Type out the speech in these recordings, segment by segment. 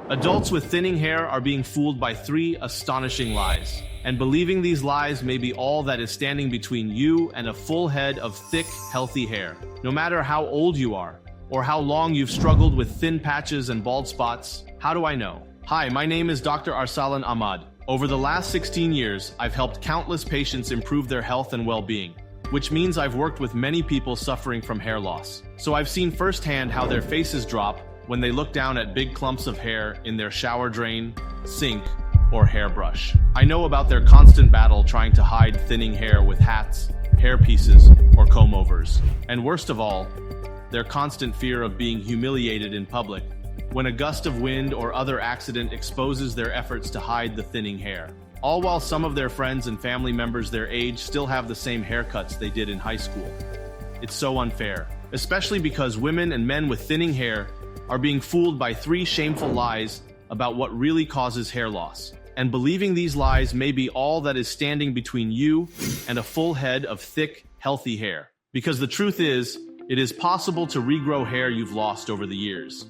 Adults with thinning hair are being fooled by three astonishing lies. And believing these lies may be all that is standing between you and a full head of thick, healthy hair. No matter how old you are, or how long you've struggled with thin patches and bald spots, how do I know? Hi, my name is Dr. Arsalan Ahmad. Over the last 16 years, I've helped countless patients improve their health and well-being, which means I've worked with many people suffering from hair loss. So I've seen firsthand how their faces drop when they look down at big clumps of hair in their shower drain, sink, or hairbrush. I know about their constant battle trying to hide thinning hair with hats, hair pieces, or comb-overs. And worst of all, their constant fear of being humiliated in public when a gust of wind or other accident exposes their efforts to hide the thinning hair. All while some of their friends and family members their age still have the same haircuts they did in high school. It's so unfair, especially because women and men with thinning hair are being fooled by three shameful lies about what really causes hair loss. And believing these lies may be all that is standing between you and a full head of thick, healthy hair. Because the truth is, it is possible to regrow hair you've lost over the years.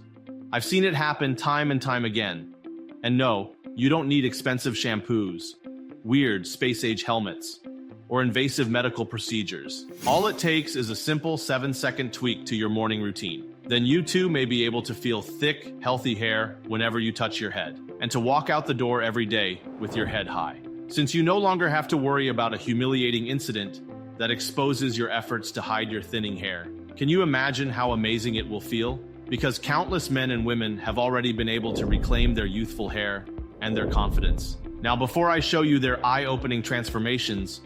I've seen it happen time and time again. And no, you don't need expensive shampoos, weird space-age helmets, or invasive medical procedures. All it takes is a simple 7-second tweak to your morning routine. Then you too may be able to feel thick, healthy hair whenever you touch your head, and to walk out the door every day with your head high. Since you no longer have to worry about a humiliating incident that exposes your efforts to hide your thinning hair, can you imagine how amazing it will feel? Because countless men and women have already been able to reclaim their youthful hair and their confidence. Now, before I show you their eye-opening transformations,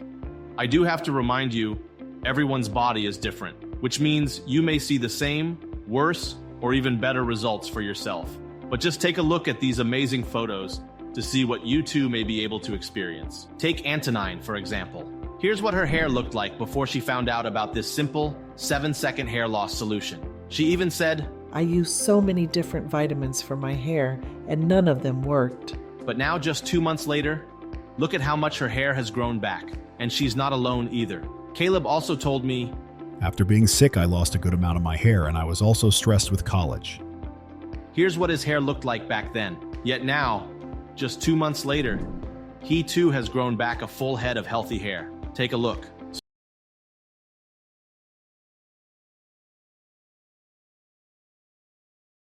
I do have to remind you, everyone's body is different, which means you may see the same, worse, or even better results for yourself. But just take a look at these amazing photos to see what you too may be able to experience. Take Antonine, for example. Here's what her hair looked like before she found out about this simple 7-second hair loss solution. She even said, I used so many different vitamins for my hair, and none of them worked. But now, just 2 months later, look at how much her hair has grown back. And she's not alone either. Caleb also told me, after being sick, I lost a good amount of my hair, and I was also stressed with college. Here's what his hair looked like back then. Yet now, just 2 months later, he too has grown back a full head of healthy hair. Take a look.